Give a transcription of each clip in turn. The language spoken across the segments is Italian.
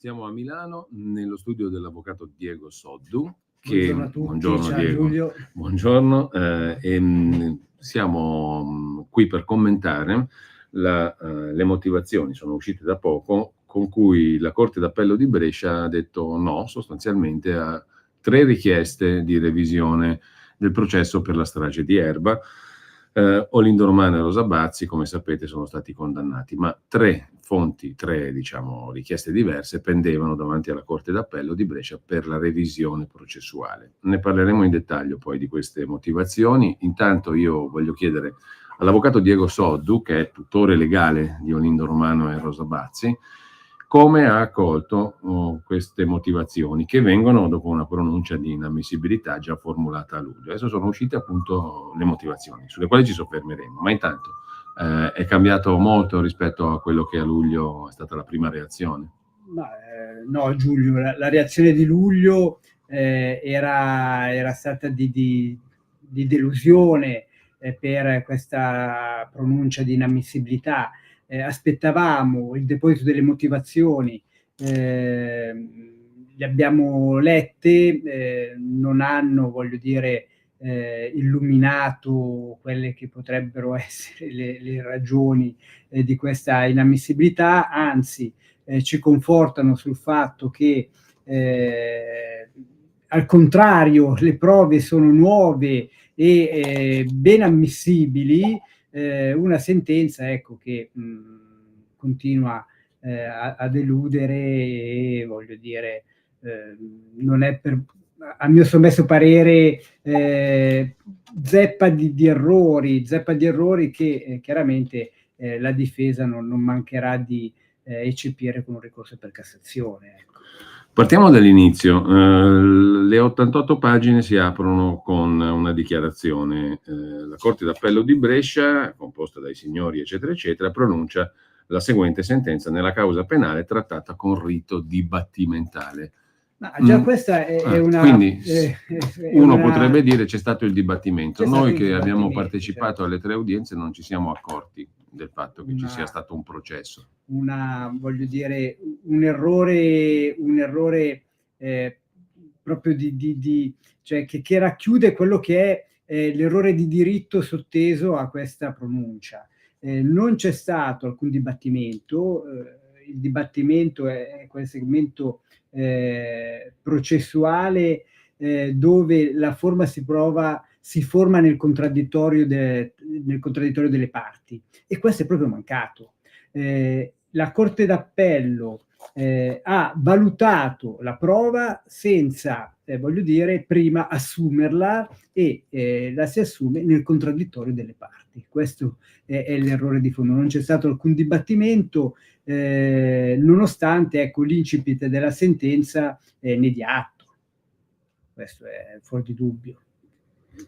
Stiamo a Milano nello studio dell'avvocato Diego Soddu. Buongiorno a tutti, Buongiorno ciao Diego. Giulio. Buongiorno, siamo qui per commentare le motivazioni, sono uscite da poco, con cui la Corte d'Appello di Brescia ha detto no sostanzialmente a 3 richieste di revisione del processo per la strage di Erba. Olindo Romano e Rosa Bazzi, come sapete, sono stati condannati, ma 3 richieste diverse pendevano davanti alla Corte d'Appello di Brescia per la revisione processuale. Ne parleremo in dettaglio poi di queste motivazioni. Intanto io voglio chiedere all'avvocato Diego Soddu, che è tutore legale di Olindo Romano e Rosa Bazzi, come ha accolto queste motivazioni che vengono dopo una pronuncia di inammissibilità già formulata a luglio. Adesso sono uscite appunto le motivazioni, sulle quali ci soffermeremo, ma intanto è cambiato molto rispetto a quello che a luglio è stata la prima reazione? No Giulio, la reazione di luglio era stata di delusione per questa pronuncia di inammissibilità. Aspettavamo il deposito delle motivazioni, le abbiamo lette, non hanno, voglio dire, illuminato quelle che potrebbero essere le ragioni di questa inammissibilità, anzi ci confortano sul fatto che al contrario le prove sono nuove e ben ammissibili. Una sentenza, ecco, che continua a deludere e, voglio dire, non è, a mio sommesso parere, zeppa di errori che chiaramente la difesa non mancherà di eccepire con un ricorso per Cassazione. Ecco. Partiamo dall'inizio. Le 88 pagine si aprono con una dichiarazione. La Corte d'Appello di Brescia, composta dai signori eccetera eccetera, pronuncia la seguente sentenza nella causa penale trattata con rito dibattimentale. Ma già questa è una... Quindi uno potrebbe dire c'è stato il dibattimento. Noi che abbiamo partecipato alle 3 udienze non ci siamo accorti del fatto che ci sia stato un processo. Voglio dire, un errore proprio cioè che racchiude quello che è l'errore di diritto sotteso a questa pronuncia. Non c'è stato alcun dibattimento, il dibattimento è quel segmento processuale dove la forma si forma nel contraddittorio delle parti, e questo è proprio mancato. La Corte d'Appello ha valutato la prova senza, voglio dire, prima assumerla, e la si assume nel contraddittorio delle parti. Questo è l'errore di fondo. Non c'è stato alcun dibattimento, nonostante, ecco, l'incipit della sentenza ne dia atto. Questo è fuori di dubbio.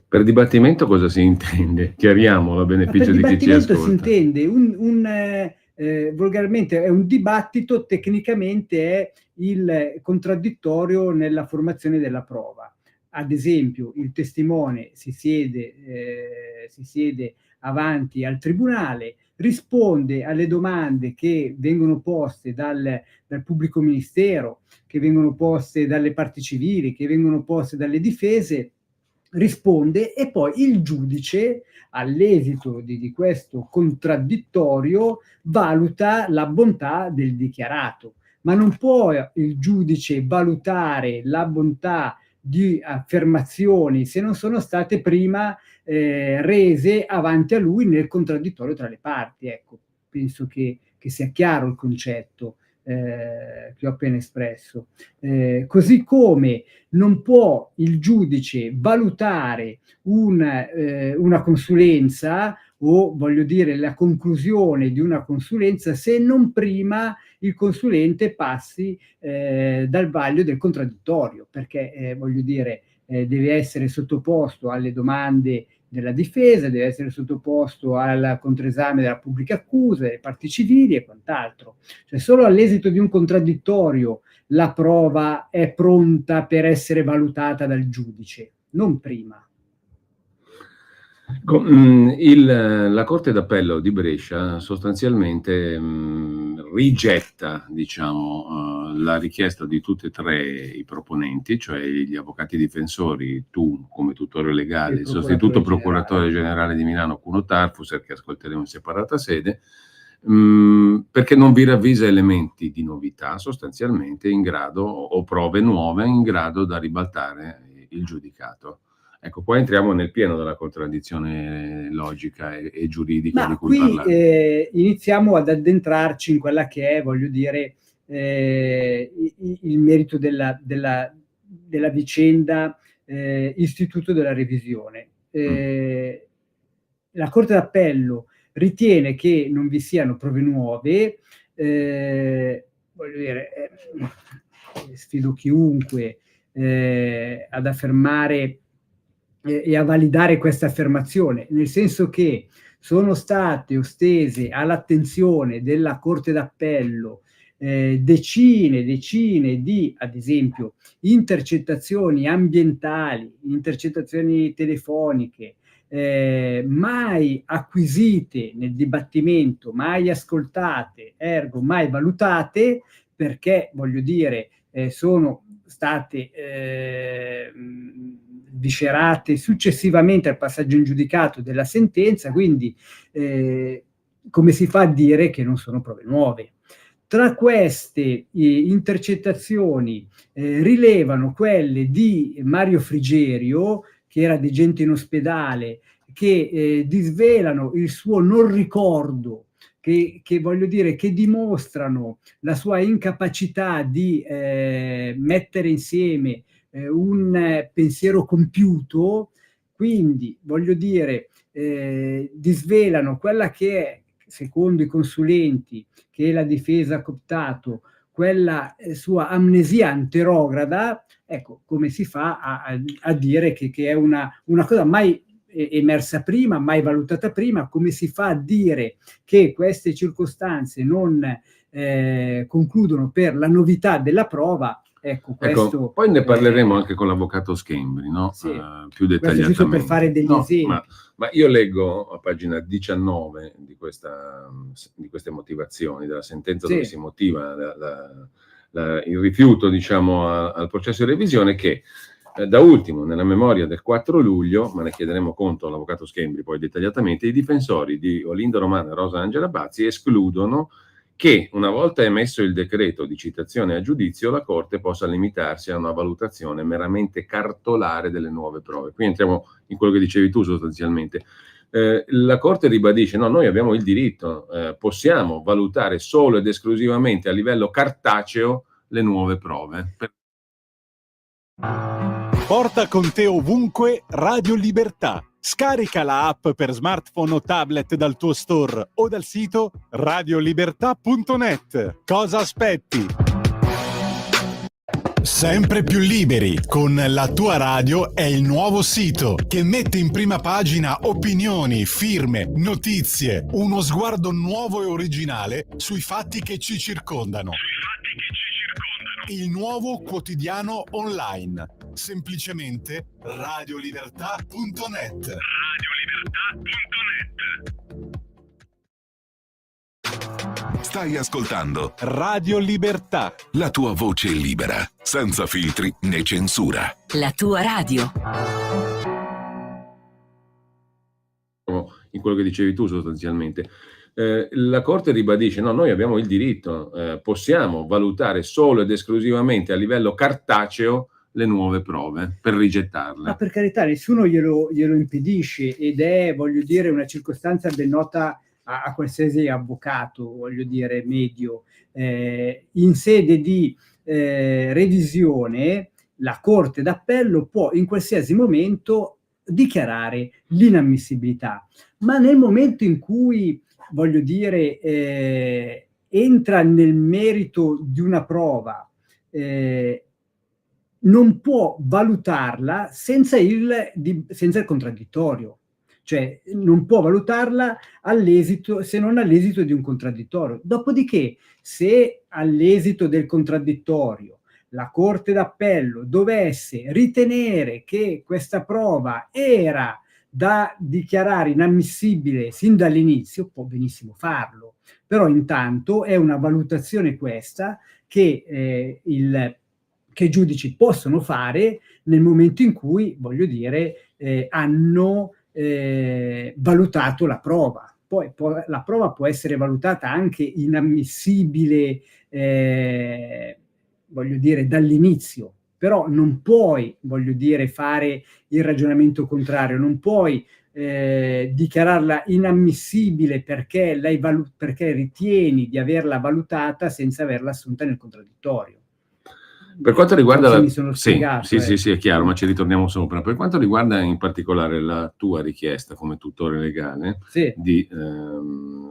Per dibattimento cosa si intende? Chiariamolo a beneficio di chi ci ascolta. Per dibattimento si intende volgarmente è un dibattito, tecnicamente è il contraddittorio nella formazione della prova. Ad esempio, il testimone si siede avanti al tribunale, risponde alle domande che vengono poste dal pubblico ministero, che vengono poste dalle parti civili, che vengono poste dalle difese, risponde, e poi il giudice, all'esito di questo contraddittorio, valuta la bontà del dichiarato. Ma non può il giudice valutare la bontà di affermazioni se non sono state prima rese avanti a lui nel contraddittorio tra le parti. Ecco, penso che sia chiaro il concetto che ho appena espresso. Così come non può il giudice valutare una consulenza, o, voglio dire, la conclusione di una consulenza, se non prima il consulente passi dal vaglio del contraddittorio, perché, voglio dire, deve essere sottoposto alle domande della difesa, deve essere sottoposto al controesame della pubblica accusa, delle parti civili e quant'altro. Cioè, solo all'esito di un contraddittorio la prova è pronta per essere valutata dal giudice, non prima. La Corte d'Appello di Brescia sostanzialmente rigetta, diciamo, la richiesta di tutti e tre i proponenti, cioè gli avvocati difensori, tu come tutore legale, il sostituto procuratore generale di Milano Cuno Tarfus, che ascolteremo in separata sede, perché non vi ravvisa elementi di novità sostanzialmente in grado, o prove nuove in grado da ribaltare il giudicato. Ecco, qua entriamo nel pieno della contraddizione logica e giuridica di cui parlare. Iniziamo ad addentrarci in quella che è, voglio dire, il merito della vicenda, istituto della revisione. La Corte d'Appello ritiene che non vi siano prove nuove, voglio dire, sfido chiunque ad affermare e a validare questa affermazione, nel senso che sono state ostese all'attenzione della Corte d'Appello decine di, ad esempio, intercettazioni ambientali, intercettazioni telefoniche, mai acquisite nel dibattimento, mai ascoltate, ergo mai valutate, perché, voglio dire, sono state viscerate successivamente al passaggio in giudicato della sentenza, quindi come si fa a dire che non sono prove nuove? Tra queste intercettazioni rilevano quelle di Mario Frigerio, che era degente in ospedale, che disvelano il suo non ricordo, che voglio dire, che dimostrano la sua incapacità di mettere insieme un pensiero compiuto, quindi voglio dire, disvelano quella che è, secondo i consulenti che la difesa ha cooptato, quella sua amnesia anterograda. Ecco, come si fa a dire che è una cosa mai emersa prima, mai valutata prima? Come si fa a dire che queste circostanze non concludono per la novità della prova? Ecco, questo, poi ne parleremo anche con l'avvocato Schembri, no? Sì, più dettagliatamente. Giusto per fare degli esempi. Ma io leggo a pagina 19 di queste motivazioni della sentenza, dove si motiva il rifiuto, diciamo, al processo di revisione, che da ultimo, nella memoria del 4 luglio, ma ne chiederemo conto all'avvocato Schembri poi dettagliatamente, i difensori di Olindo Romano e Rosa Angela Bazzi escludono che, una volta emesso il decreto di citazione a giudizio, la Corte possa limitarsi a una valutazione meramente cartolare delle nuove prove. Qui entriamo in quello che dicevi tu sostanzialmente. La Corte ribadisce: no, noi abbiamo il diritto, possiamo valutare solo ed esclusivamente a livello cartaceo le nuove prove. Porta con te ovunque Radio Libertà. Scarica la app per smartphone o tablet dal tuo store o dal sito radiolibertà.net. Cosa aspetti? Sempre più liberi con La Tua Radio è il nuovo sito che mette in prima pagina opinioni, firme, notizie, uno sguardo nuovo e originale sui fatti che ci circondano. Il nuovo quotidiano online. Semplicemente radiolibertà.net. Stai ascoltando Radio Libertà. La tua voce libera, senza filtri né censura. La tua radio. In quello che dicevi tu sostanzialmente. La Corte ribadisce: no, noi abbiamo il diritto, possiamo valutare solo ed esclusivamente a livello cartaceo le nuove prove per rigettarle. Ma per carità, nessuno glielo impedisce, ed è, voglio dire, una circostanza ben nota a qualsiasi avvocato, voglio dire, medio. In sede di revisione, la Corte d'Appello può in qualsiasi momento dichiarare l'inammissibilità, ma nel momento in cui, voglio dire, entra nel merito di una prova, non può valutarla senza il contraddittorio, cioè non può valutarla all'esito, se non all'esito di un contraddittorio. Dopodiché, se all'esito del contraddittorio la Corte d'Appello dovesse ritenere che questa prova era da dichiarare inammissibile sin dall'inizio, può benissimo farlo, però intanto è una valutazione questa che i giudici possono fare nel momento in cui, voglio dire, hanno valutato la prova. Poi la prova può essere valutata anche inammissibile, voglio dire, dall'inizio, però non puoi, voglio dire, fare il ragionamento contrario, non puoi dichiararla inammissibile perché perché ritieni di averla valutata senza averla assunta nel contraddittorio. Per quanto riguarda mi sono spiegato, sì, è chiaro, ma ci ritorniamo sopra. Per quanto riguarda in particolare la tua richiesta come tutore legale di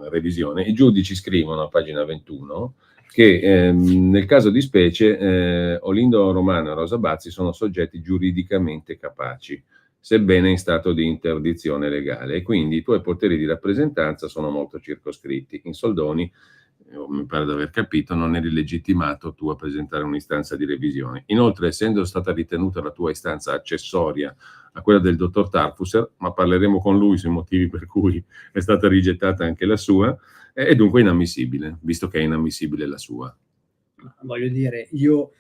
revisione, i giudici scrivono a pagina 21 che nel caso di specie Olindo Romano e Rosa Bazzi sono soggetti giuridicamente capaci, sebbene in stato di interdizione legale, e quindi i tuoi poteri di rappresentanza sono molto circoscritti. In soldoni, mi pare di aver capito, non eri legittimato tu a presentare un'istanza di revisione. Inoltre, essendo stata ritenuta la tua istanza accessoria a quella del dottor Tarfusser, ma parleremo con lui sui motivi per cui è stata rigettata anche la sua, è dunque inammissibile, visto che è inammissibile la sua. Voglio dire, io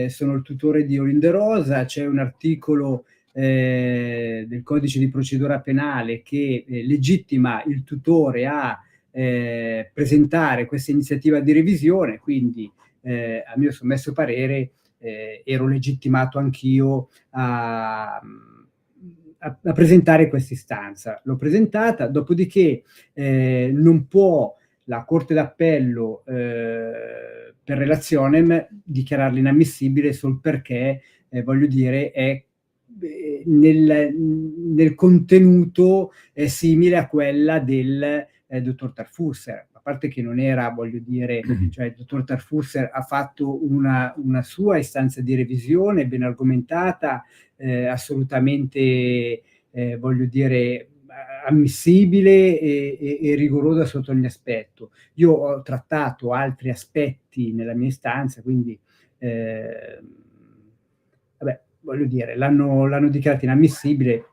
sono il tutore di Olindo Rosa, c'è un articolo del codice di procedura penale che legittima il tutore a presentare questa iniziativa di revisione, quindi a mio sommesso parere ero legittimato anch'io a presentare questa istanza. L'ho presentata, dopodiché non può la Corte d'Appello per relationem dichiararla inammissibile sol perché, voglio dire, è nel contenuto simile a quella del dottor Tarfusser, a parte che non era, voglio dire, cioè il dottor Tarfusser ha fatto una sua istanza di revisione ben argomentata, assolutamente, voglio dire, ammissibile e rigorosa sotto ogni aspetto. Io ho trattato altri aspetti nella mia istanza, quindi voglio dire, l'hanno dichiarato inammissibile,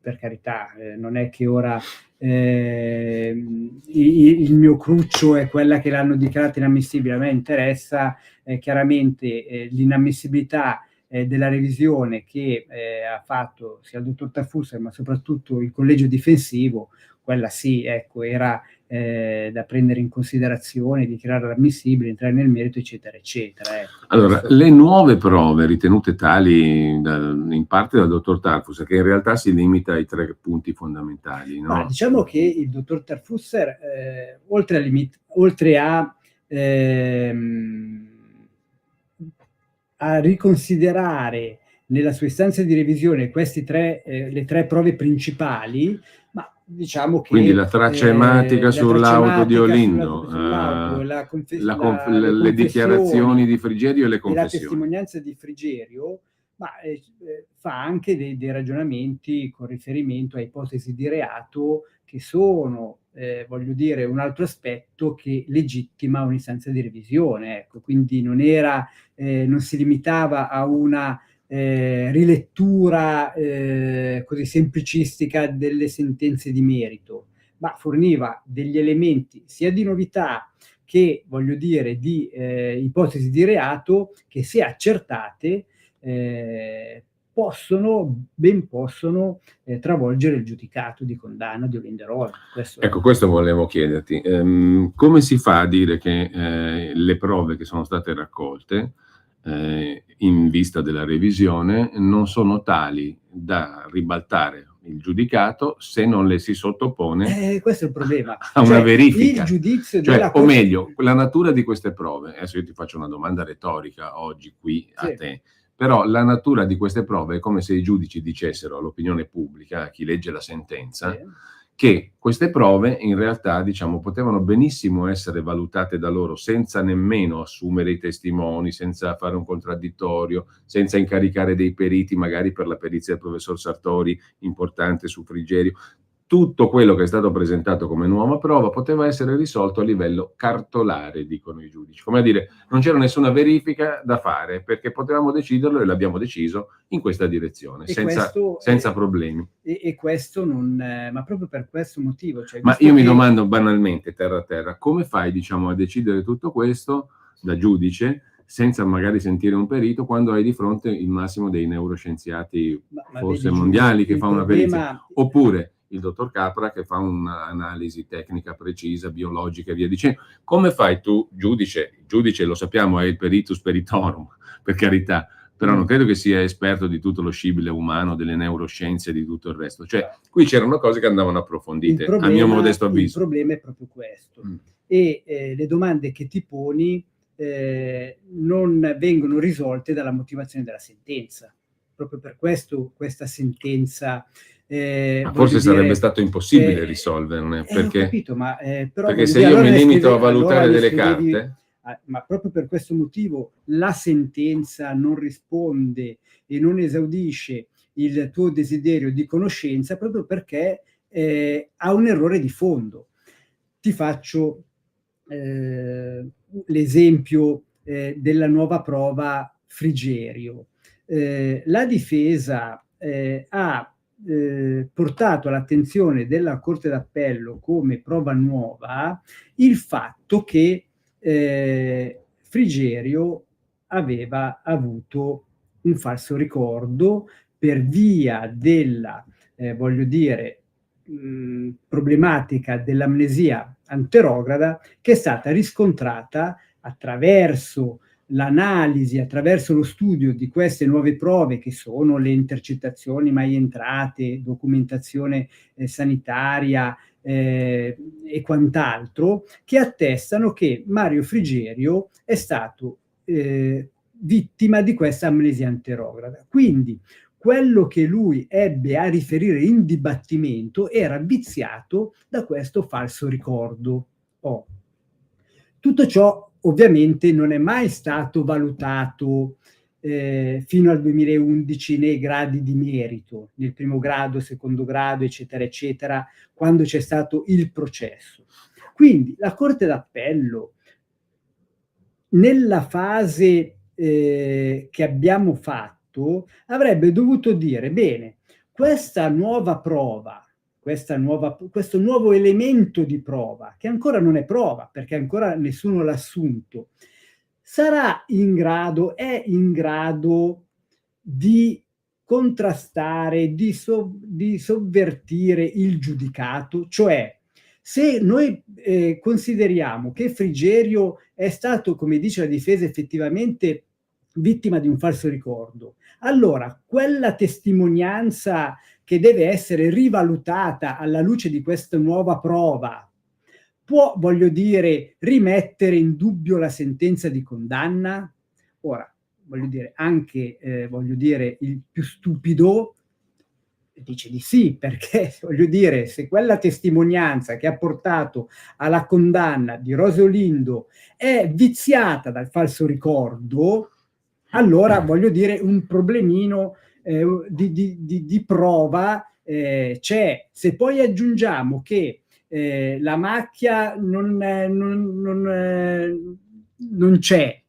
per carità, non è che ora il mio cruccio è quella che l'hanno dichiarata inammissibile. A me interessa chiaramente l'inammissibilità della revisione che ha fatto sia il dottor Tarfusser ma soprattutto il collegio difensivo. Quella sì, ecco, era da prendere in considerazione, dichiararla ammissibile, entrare nel merito, eccetera, eccetera. Ecco. Allora, le nuove prove ritenute tali in parte dal dottor Tarfusser, che in realtà si limita ai 3 punti fondamentali, no? Ma diciamo che il dottor Tarfusser, oltre a riconsiderare nella sua istanza di revisione le 3 prove principali, ma diciamo che quindi la traccia ematica sull'auto di Olindo, le dichiarazioni di Frigerio e le confessioni, e la testimonianza di Frigerio, ma fa anche dei ragionamenti con riferimento a ipotesi di reato che sono, voglio dire, un altro aspetto che legittima un'istanza di revisione. Ecco, quindi non si limitava a una rilettura così semplicistica delle sentenze di merito, ma forniva degli elementi sia di novità che, voglio dire, di ipotesi di reato che, se accertate, possono travolgere il giudicato di condanna di Olindo Rosa. Questo volevo chiederti. Come si fa a dire che le prove che sono state raccolte in vista della revisione non sono tali da ribaltare il giudicato se non le si sottopone questo è il problema. A una verifica. Il giudizio o meglio, la natura di queste prove. Adesso io ti faccio una domanda retorica oggi qui a te. Però la natura di queste prove è come se i giudici dicessero all'opinione pubblica, a chi legge la sentenza, che queste prove in realtà, diciamo, potevano benissimo essere valutate da loro senza nemmeno assumere i testimoni, senza fare un contraddittorio, senza incaricare dei periti, magari per la perizia del professor Sartori, importante su Frigerio. tutto quello che è stato presentato come nuova prova poteva essere risolto a livello cartolare, dicono i giudici. Come a dire, non c'era nessuna verifica da fare, perché potevamo deciderlo e l'abbiamo deciso in questa direzione, senza problemi. E questo non... ma proprio per questo motivo. Cioè, ma io mi domando banalmente, terra a terra, come fai, diciamo, a decidere tutto questo da giudice, senza magari sentire un perito, quando hai di fronte il massimo dei neuroscienziati, forse mondiali, che fa una perizia, oppure il dottor Capra che fa un'analisi tecnica precisa, biologica e via dicendo. Come fai tu, giudice? Il giudice, lo sappiamo, è il peritus peritorum, per carità, però non credo che sia esperto di tutto lo scibile umano, delle neuroscienze e di tutto il resto. Cioè, qui c'erano cose che andavano approfondite, a mio modesto avviso. Il problema è proprio questo. E le domande che ti poni non vengono risolte dalla motivazione della sentenza. Proprio per questo questa sentenza... forse sarebbe stato impossibile risolverne, perché, ho capito, ma, però, perché se io mi limito a valutare delle carte... ma proprio per questo motivo la sentenza non risponde e non esaudisce il tuo desiderio di conoscenza, proprio perché ha un errore di fondo. Ti faccio l'esempio della nuova prova Frigerio. La difesa ha portato all'attenzione della Corte d'Appello come prova nuova il fatto che Frigerio aveva avuto un falso ricordo per via della, voglio dire, problematica dell'amnesia anterograda, che è stata riscontrata attraverso l'analisi, attraverso lo studio di queste nuove prove, che sono le intercettazioni mai entrate, documentazione sanitaria e quant'altro, che attestano che Mario Frigerio è stato vittima di questa amnesia anterograda. Quindi quello che lui ebbe a riferire in dibattimento era viziato da questo falso ricordo. Tutto ciò ovviamente non è mai stato valutato fino al 2011 nei gradi di merito, nel primo grado, secondo grado, eccetera, eccetera, quando c'è stato il processo. Quindi la Corte d'Appello, nella fase che abbiamo fatto, avrebbe dovuto dire: bene, questa nuova prova, questo nuovo elemento di prova, che ancora non è prova, perché ancora nessuno l'ha assunto, è in grado di contrastare, di sovvertire il giudicato. Cioè, se noi consideriamo che Frigerio è stato, come dice la difesa, effettivamente vittima di un falso ricordo, allora quella testimonianza che deve essere rivalutata alla luce di questa nuova prova può, voglio dire, rimettere in dubbio la sentenza di condanna? Ora, voglio dire, anche voglio dire, il più stupido dice di sì, perché voglio dire, se quella testimonianza che ha portato alla condanna di Rose Olindo è viziata dal falso ricordo, allora voglio dire un problemino di prova c'è. Se poi aggiungiamo che la macchia non c'è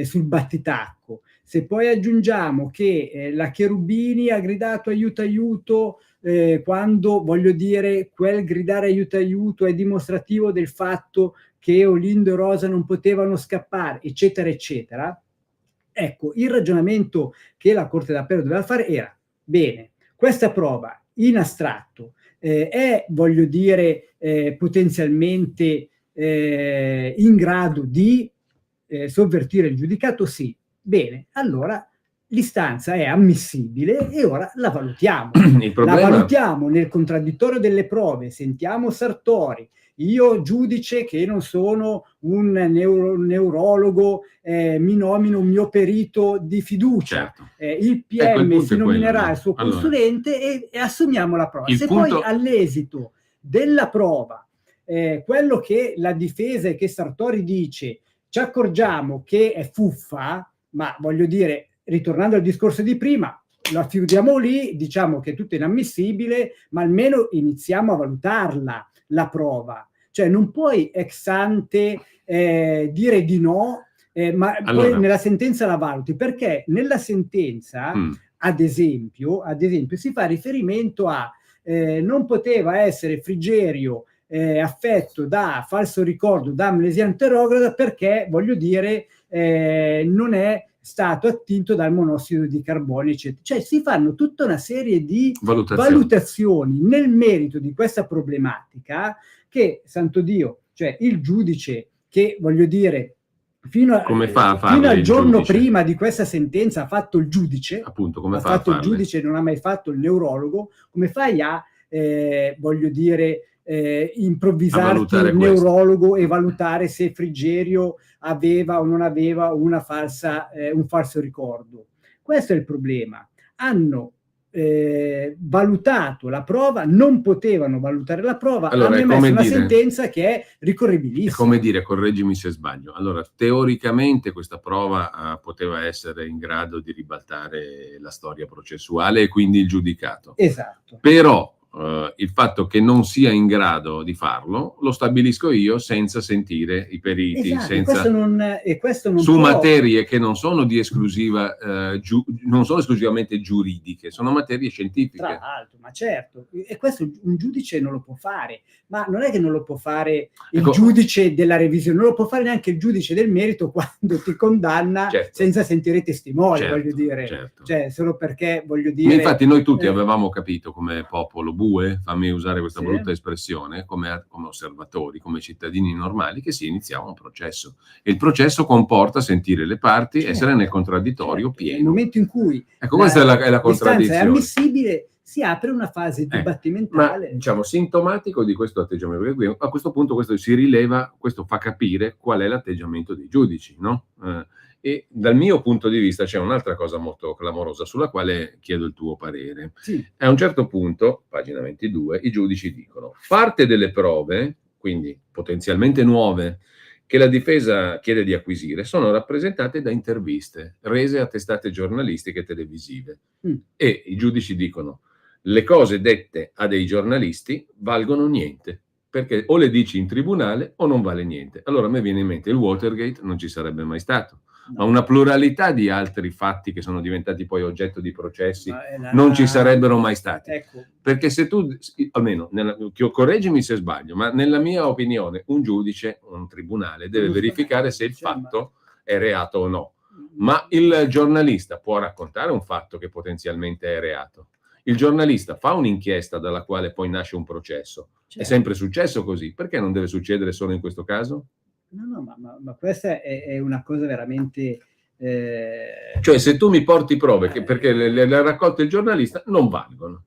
sul battitacco, se poi aggiungiamo che la Cherubini ha gridato aiuto aiuto quando, voglio dire, quel gridare aiuto aiuto è dimostrativo del fatto che Olindo e Rosa non potevano scappare, eccetera eccetera, ecco, il ragionamento che la Corte d'Appello doveva fare era: bene, questa prova in astratto è, voglio dire, potenzialmente in grado di sovvertire il giudicato? Sì. Bene, allora l'istanza è ammissibile e ora la valutiamo. La valutiamo nel contraddittorio delle prove, sentiamo Sartori. Io, giudice che non sono un neurologo, mi nomino un mio perito di fiducia. Certo. Il PM si nominerà il suo consulente e assumiamo la prova. Se poi all'esito della prova, quello che la difesa e che Sartori dice, ci accorgiamo che è fuffa, ma voglio dire, ritornando al discorso di prima, lo affidiamo lì, diciamo che è tutto inammissibile, ma almeno iniziamo a valutarla, la prova. Cioè non puoi ex ante dire di no, ma Allora. poi nella sentenza la valuti, perché nella sentenza, ad esempio, si fa riferimento a non poteva essere Frigerio affetto da falso ricordo, da amnesia anterograda, perché, voglio dire, non è stato attinto dal monossido di carbonio, eccetera. Cioè si fanno tutta una serie di valutazioni nel merito di questa problematica che, santo Dio, cioè il giudice che, voglio dire, fino al giorno prima di questa sentenza ha fatto il giudice, appunto, come ha fa fatto a il giudice, non ha mai fatto il neurologo, come fai a, voglio dire, improvvisarti il neurologo e valutare se Frigerio aveva o non aveva un falso ricordo? Questo è il problema. Hanno valutato la prova, non potevano valutare la prova, allora, hanno emesso una sentenza che è ricorribilissima. È come dire, correggimi se sbaglio, allora teoricamente questa prova poteva essere in grado di ribaltare la storia processuale e quindi il giudicato. Esatto. Però il fatto che non sia in grado di farlo lo stabilisco io senza sentire i periti, questo non su può. Materie che non sono di esclusiva non sono esclusivamente giuridiche, sono materie scientifiche. Tra l'altro, ma certo, e questo un giudice non lo può fare, ma non è che non lo può fare il giudice della revisione, non lo può fare neanche il giudice del merito quando ti condanna senza sentire i testimoni, voglio dire, cioè solo perché, voglio dire. Infatti noi tutti avevamo capito come popolo bue, fammi usare questa brutta espressione, come osservatori, come cittadini normali, che si iniziava un processo. E il processo comporta sentire le parti, essere nel contraddittorio pieno. Nel momento in cui questa è la contraddizione. È ammissibile, si apre una fase dibattimentale. Ma diciamo sintomatico di questo atteggiamento, perché qui, a questo punto questo si rileva, questo fa capire qual è l'atteggiamento dei giudici, no? E dal mio punto di vista c'è un'altra cosa molto clamorosa sulla quale chiedo il tuo parere. Sì. A un certo punto, pagina 22, i giudici dicono: parte delle prove, quindi potenzialmente nuove, che la difesa chiede di acquisire, sono rappresentate da interviste rese a testate giornalistiche e televisive. E i giudici dicono: le cose dette a dei giornalisti valgono niente, perché o le dici in tribunale o non vale niente. Allora a me viene in mente il Watergate, non ci sarebbe mai stato. Ma una pluralità di altri fatti che sono diventati poi oggetto di processi non ci sarebbero mai stati. Ecco. Perché se tu, almeno, correggimi se sbaglio, ma nella mia opinione un giudice, un tribunale, deve verificare se il fatto è reato o no. Ma il giornalista può raccontare un fatto che potenzialmente è reato. Il giornalista fa un'inchiesta dalla quale poi nasce un processo. È sempre successo così. Perché non deve succedere solo in questo caso? No, ma questa è una cosa veramente. Cioè, se tu mi porti prove perché le ha raccolte il giornalista, non valgono.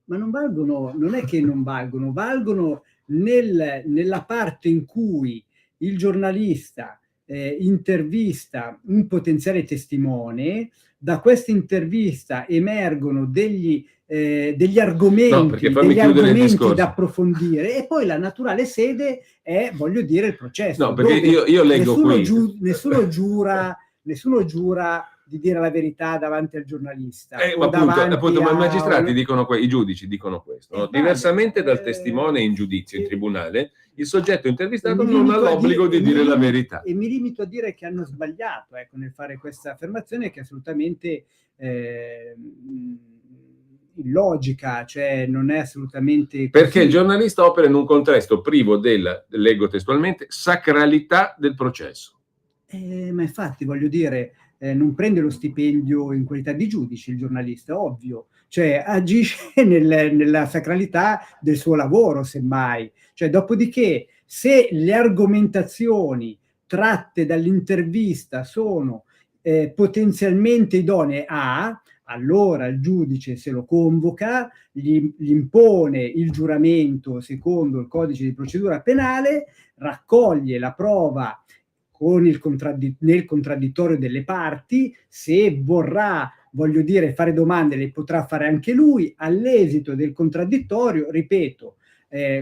Ma non valgono, non è che non valgono, valgono nella parte in cui il giornalista intervista un potenziale testimone, da questa intervista emergono degli argomenti, da approfondire, e poi la naturale sede è, voglio dire, il processo. No, perché io leggo nessuno giura di dire la verità davanti al giornalista. Appunto, ma i magistrati i giudici dicono questo. No? Diversamente dal testimone in giudizio, in tribunale, il soggetto intervistato non ha l'obbligo di dire la verità. E mi limito a dire che hanno sbagliato nel fare questa affermazione, che è assolutamente illogica, cioè non è assolutamente così. Perché il giornalista opera in un contesto privo leggo testualmente, sacralità del processo. Ma infatti, voglio dire, non prende lo stipendio in qualità di giudice il giornalista, ovvio, cioè agisce nella sacralità del suo lavoro, semmai. Cioè, dopodiché, se le argomentazioni tratte dall'intervista sono potenzialmente idonee allora il giudice, se lo convoca, gli impone il giuramento secondo il codice di procedura penale, raccoglie la prova nel contraddittorio delle parti, se vorrà, voglio dire, fare domande le potrà fare anche lui. All'esito del contraddittorio, ripeto,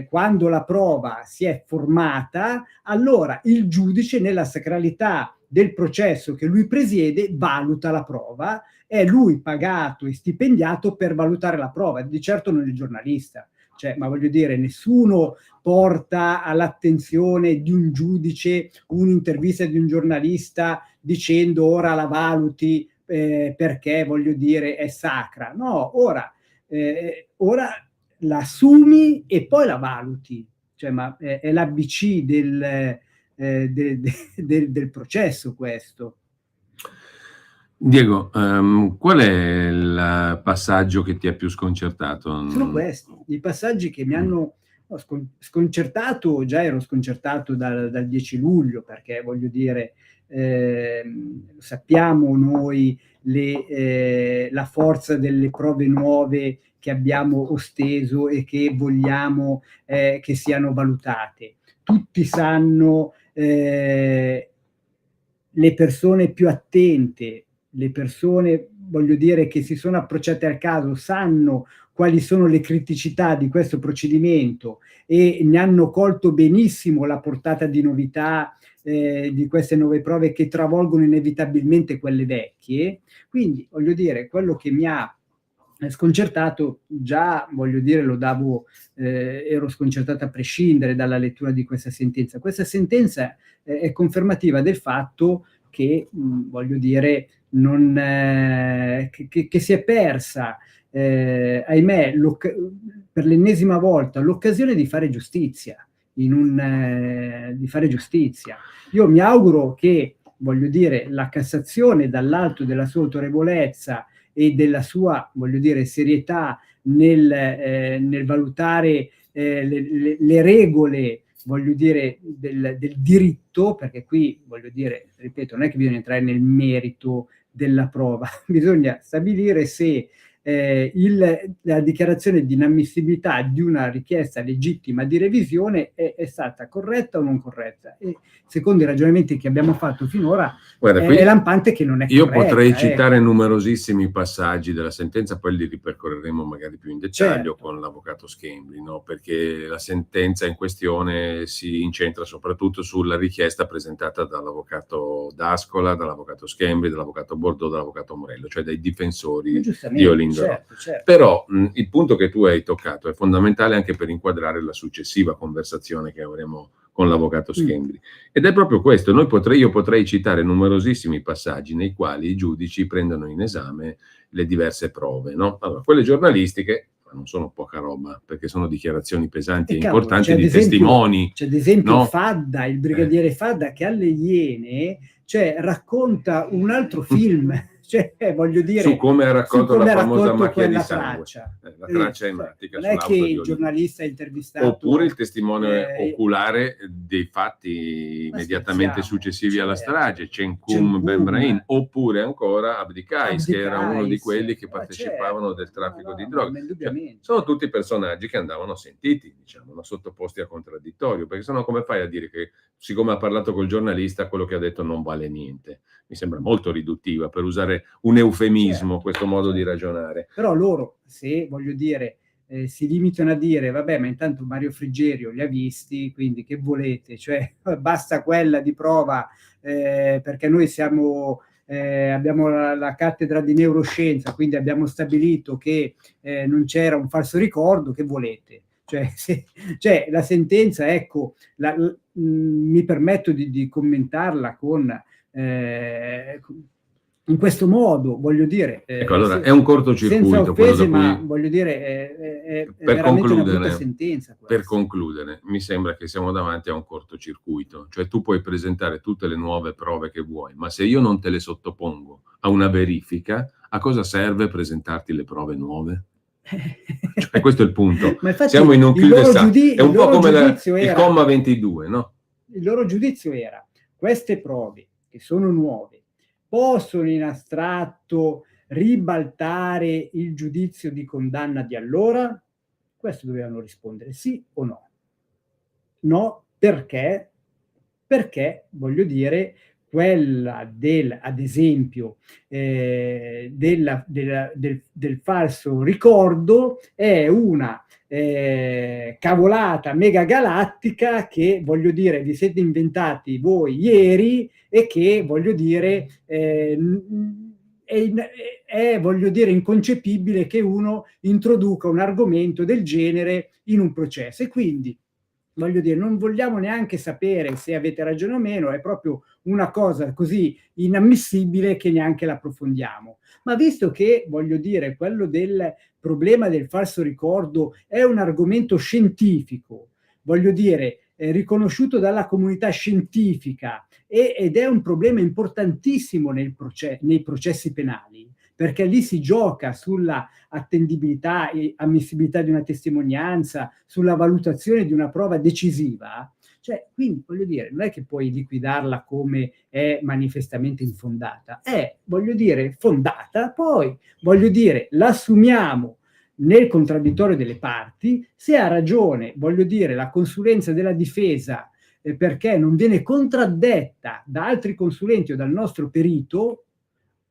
quando la prova si è formata, allora il giudice, nella sacralità del processo che lui presiede valuta la prova, è lui pagato e stipendiato per valutare la prova, di certo non il giornalista. Cioè, ma voglio dire, nessuno porta all'attenzione di un giudice un'intervista di un giornalista dicendo ora la valuti perché, voglio dire, è sacra. No, ora la assumi e poi la valuti. Cioè, ma è l'ABC del processo questo. Diego, qual è il passaggio che ti ha più sconcertato? Sono questi i passaggi che mi hanno sconcertato. Già ero sconcertato dal 10 luglio, perché voglio dire, sappiamo noi la forza delle prove nuove che abbiamo osteso e che vogliamo che siano valutate. Tutti sanno, le persone più attente, le persone, voglio dire, che si sono approcciate al caso, sanno quali sono le criticità di questo procedimento e ne hanno colto benissimo la portata di novità di queste nuove prove che travolgono inevitabilmente quelle vecchie. Quindi, voglio dire, quello che mi ha sconcertato, già, voglio dire, ero sconcertato a prescindere dalla lettura di questa sentenza. Questa sentenza è confermativa del fatto che, voglio dire, che si è persa, ahimè, per l'ennesima volta l'occasione di fare giustizia, di fare giustizia. Io mi auguro che, voglio dire, la Cassazione, dall'alto della sua autorevolezza e della sua, voglio dire, serietà nel valutare le regole, voglio dire, del diritto, perché qui, voglio dire, ripeto, non è che bisogna entrare nel merito della prova, bisogna stabilire se la dichiarazione di inammissibilità di una richiesta legittima di revisione è stata corretta o non corretta. E secondo i ragionamenti che abbiamo fatto finora, guarda, è lampante che non è corretta. Io potrei citare numerosissimi passaggi della sentenza, poi li ripercorreremo magari più in dettaglio, certo, con l'avvocato Schembri, no? Perché la sentenza in questione si incentra soprattutto sulla richiesta presentata dall'avvocato D'Ascola, dall'avvocato Schembri, dall'avvocato Bordeaux, dall'avvocato Morello, cioè dai difensori di Olindoro. Certo. Però il punto che tu hai toccato è fondamentale anche per inquadrare la successiva conversazione che avremo con l'avvocato Schembri. Ed è proprio questo. Io potrei citare numerosissimi passaggi nei quali i giudici prendono in esame le diverse prove, no? Allora, quelle giornalistiche non sono poca roba, perché sono dichiarazioni pesanti e importanti di testimoni. C'è ad esempio, no? Fadda, il brigadiere Fadda, che alle Iene, cioè, racconta un altro film, cioè, voglio dire, su come ha raccolto la famosa macchia di sangue, la traccia ematica. Non è che il giornalista ha intervistato, oppure il testimone oculare dei fatti immediatamente successivi alla strage, Cenkum Ben Brahim, oppure ancora Abdicais, che era uno di quelli che partecipavano del traffico di droga. Cioè, sono tutti personaggi che andavano sentiti, diciamo, ma sottoposti a contraddittorio, perché sennò come fai a dire che, siccome ha parlato col giornalista, quello che ha detto non vale niente? Mi sembra molto riduttiva, per usare un eufemismo, certo, questo modo di ragionare. Però loro, se, voglio dire, si limitano a dire, vabbè, ma intanto Mario Frigerio li ha visti, quindi che volete? Cioè, basta quella di prova, perché noi abbiamo la cattedra di neuroscienza, quindi abbiamo stabilito che non c'era un falso ricordo, che volete? Cioè, la sentenza, ecco, mi permetto di commentarla in questo modo, voglio dire. Ecco, allora è un cortocircuito. Senza offese, ma voglio dire, è veramente una brutta sentenza. Per concludere, mi sembra che siamo davanti a un cortocircuito. Cioè, tu puoi presentare tutte le nuove prove che vuoi, ma se io non te le sottopongo a una verifica, a cosa serve presentarti le prove nuove? Cioè, questo è il punto. Ma infatti, siamo in un cul-de-sac. È un po' come il comma 22, no? Il loro giudizio era: queste prove che sono nuove possono in astratto ribaltare il giudizio di condanna di allora? Questo dovevano rispondere sì o no. No, perché? Perché, voglio dire, quella ad esempio, del falso ricordo è una cavolata mega galattica che, voglio dire, vi siete inventati voi ieri e che, voglio dire, voglio dire, inconcepibile che uno introduca un argomento del genere in un processo. E quindi, voglio dire, non vogliamo neanche sapere se avete ragione o meno, è proprio una cosa così inammissibile che neanche l'approfondiamo. Ma visto che, voglio dire, quello del problema del falso ricordo è un argomento scientifico, voglio dire, riconosciuto dalla comunità scientifica ed è un problema importantissimo nei processi penali, perché lì si gioca sulla attendibilità e ammissibilità di una testimonianza, sulla valutazione di una prova decisiva. Cioè, quindi, voglio dire, non è che puoi liquidarla come è manifestamente infondata, è, voglio dire, fondata, poi, voglio dire, l'assumiamo nel contraddittorio delle parti, se ha ragione, voglio dire, la consulenza della difesa perché non viene contraddetta da altri consulenti o dal nostro perito,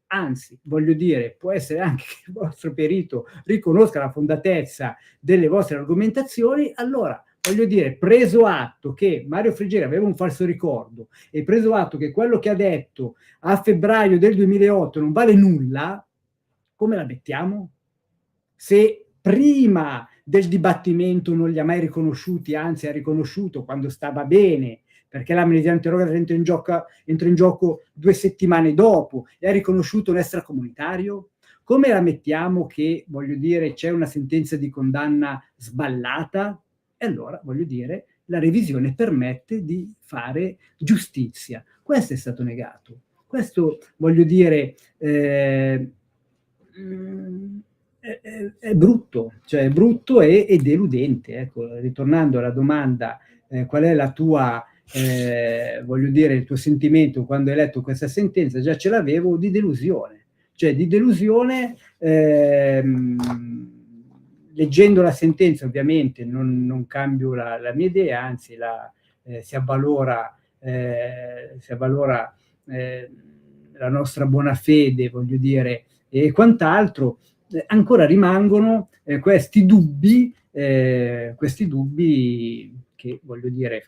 anzi, voglio dire, può essere anche che il vostro perito riconosca la fondatezza delle vostre argomentazioni, allora, voglio dire, preso atto che Mario Frigieri aveva un falso ricordo e preso atto che quello che ha detto a febbraio del 2008 non vale nulla, come la mettiamo? Se prima del dibattimento non li ha mai riconosciuti, anzi ha riconosciuto quando stava bene, perché l'amnesia interrogata entra in gioco 2 settimane dopo, e ha riconosciuto un extracomunitario? Come la mettiamo che, voglio dire, c'è una sentenza di condanna sballata? E allora, voglio dire, la revisione permette di fare giustizia. Questo è stato negato. Questo, voglio dire, è brutto, cioè è brutto e deludente. Ecco, ritornando alla domanda, qual è la tua, voglio dire, il tuo sentimento quando hai letto questa sentenza? Già ce l'avevo, di delusione. Cioè di delusione, leggendo la sentenza ovviamente non cambio la mia idea, anzi si avvalora la nostra buona fede, voglio dire, e quant'altro. Ancora rimangono questi dubbi che, voglio dire,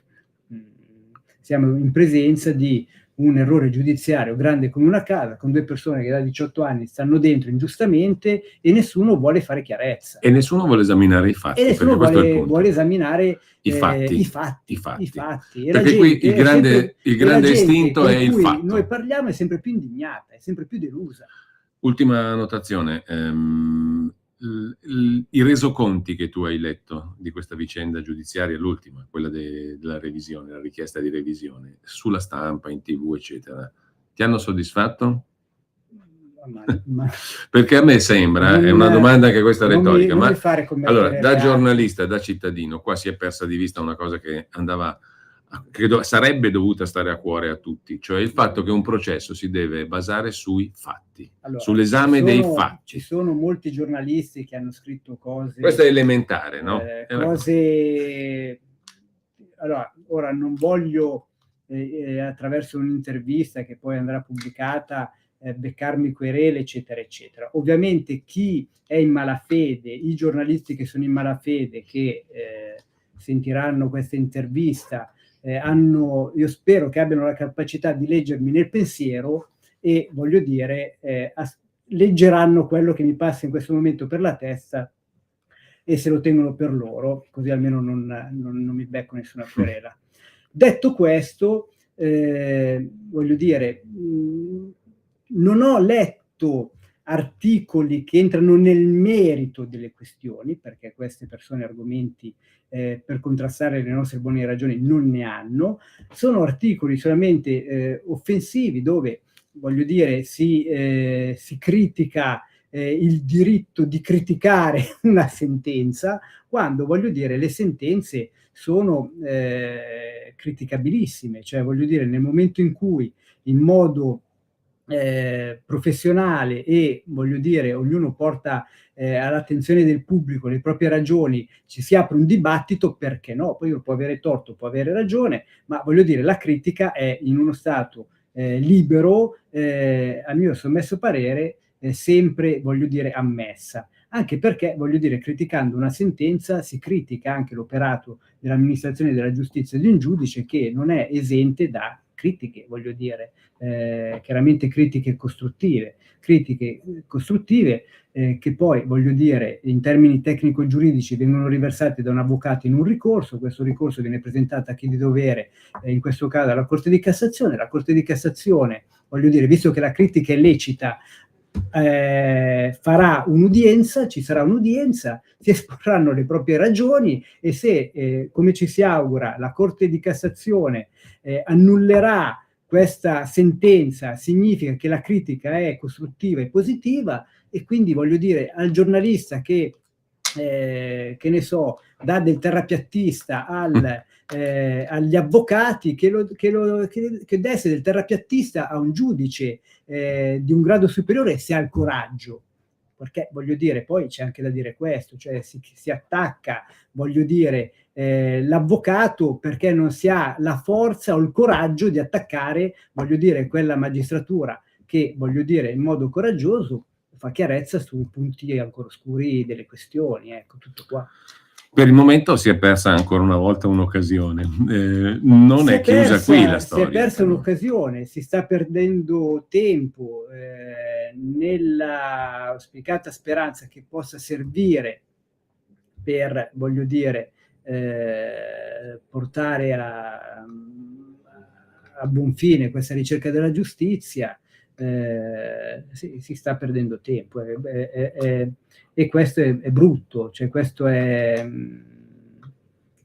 siamo in presenza di un errore giudiziario grande come una casa, con 2 persone che da 18 anni stanno dentro ingiustamente e nessuno vuole fare chiarezza. E nessuno vuole esaminare i fatti. E nessuno vuole esaminare i fatti. Perché qui il grande istinto è il fatto. Noi parliamo è sempre più indignata, è sempre più delusa. Ultima annotazione, i resoconti che tu hai letto di questa vicenda giudiziaria, l'ultima, quella della revisione, la richiesta di revisione, sulla stampa, in TV, eccetera, ti hanno soddisfatto? Perché a me sembra, è una domanda che questa è retorica, ma allora, da giornalista, da cittadino, qua si è persa di vista una cosa che credo sarebbe dovuta stare a cuore a tutti, cioè il fatto che un processo si deve basare sui fatti, allora, sull'esame dei fatti. Ci sono molti giornalisti che hanno scritto cose... Questo è elementare, no? Cose... Allora, ora non voglio, attraverso un'intervista che poi andrà pubblicata, beccarmi querele, eccetera, eccetera. Ovviamente chi è in malafede, i giornalisti che sono in malafede, che sentiranno questa intervista, io spero che abbiano la capacità di leggermi nel pensiero e, voglio dire, leggeranno quello che mi passa in questo momento per la testa e se lo tengono per loro, così almeno non mi becco nessuna querela. Detto questo, voglio dire, non ho letto articoli che entrano nel merito delle questioni, perché queste persone argomenti per contrastare le nostre buone ragioni non ne hanno. Sono articoli solamente offensivi, dove, voglio dire, si critica il diritto di criticare una sentenza, quando, voglio dire, le sentenze sono criticabilissime. Cioè, voglio dire, nel momento in cui in modo professionale e, voglio dire, ognuno porta all'attenzione del pubblico le proprie ragioni, ci si apre un dibattito, perché no? Poi uno può avere torto, può avere ragione, ma, voglio dire, la critica è in uno stato libero, a mio sommesso parere, sempre, voglio dire, ammessa. Anche perché, voglio dire, criticando una sentenza si critica anche l'operato dell'amministrazione della giustizia di un giudice che non è esente da critiche, voglio dire, chiaramente critiche costruttive che poi, voglio dire, in termini tecnico-giuridici vengono riversate da un avvocato in un ricorso. Questo ricorso viene presentato a chi di dovere, in questo caso alla Corte di Cassazione. La Corte di Cassazione, voglio dire, visto che la critica è lecita, farà un'udienza, ci sarà un'udienza, si esporranno le proprie ragioni e se, come ci si augura, la Corte di Cassazione annullerà questa sentenza, significa che la critica è costruttiva e positiva, e quindi, voglio dire, al giornalista che ne so, dà del terrapiattista agli avvocati, che desse del terrapiattista a un giudice di un grado superiore, se ha il coraggio. Perché, voglio dire, poi c'è anche da dire questo, cioè si attacca, voglio dire, l'avvocato perché non si ha la forza o il coraggio di attaccare, voglio dire, quella magistratura che, voglio dire, in modo coraggioso fa chiarezza sui punti ancora oscuri delle questioni, ecco, tutto qua. Per il momento si è persa ancora una volta un'occasione, non è chiusa qui la storia. Si è persa un'occasione, si sta perdendo tempo nella auspicata speranza che possa servire per, voglio dire, portare a buon fine questa ricerca della giustizia. Si sta perdendo tempo e questo è brutto, cioè questo è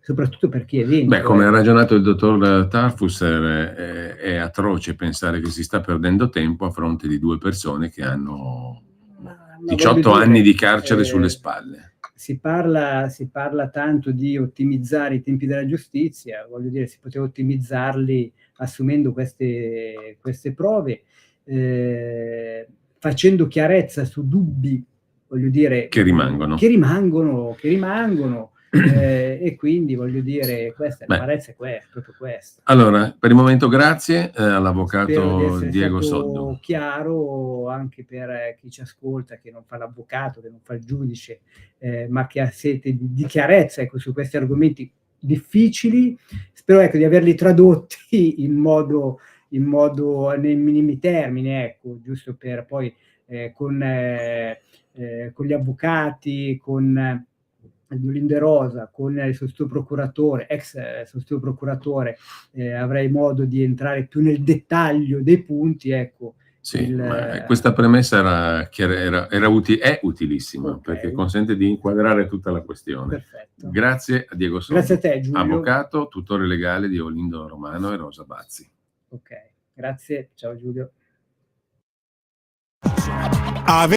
soprattutto per chi è dentro. Beh, come ha ragionato il dottor Tarfus, è atroce pensare che si sta perdendo tempo a fronte di due persone che hanno 18 anni di carcere sulle spalle. Si parla tanto di ottimizzare i tempi della giustizia, voglio dire, si poteva ottimizzarli assumendo queste prove, facendo chiarezza su dubbi, voglio dire, che rimangono, e quindi, voglio dire, questa l'amarezza è proprio questa. Allora, per il momento grazie all'avvocato Diego Soddo. Chiaro anche per chi ci ascolta, che non fa l'avvocato, che non fa il giudice, ma che ha sete di chiarezza, ecco, su questi argomenti difficili. Spero, ecco, di averli tradotti in modo nei minimi termini, ecco, giusto per poi con gli avvocati, con Giulindo Rosa, con il sostituto procuratore, ex sostituto procuratore, avrei modo di entrare più nel dettaglio dei punti, ecco. Sì, ma questa premessa è utilissima, okay, perché consente di inquadrare tutta la questione. Perfetto. Grazie a Diego Soddo. Grazie a te, Giulio. Avvocato, tutore legale di Olindo Romano e Rosa Bazzi. Ok, grazie, ciao Giulio.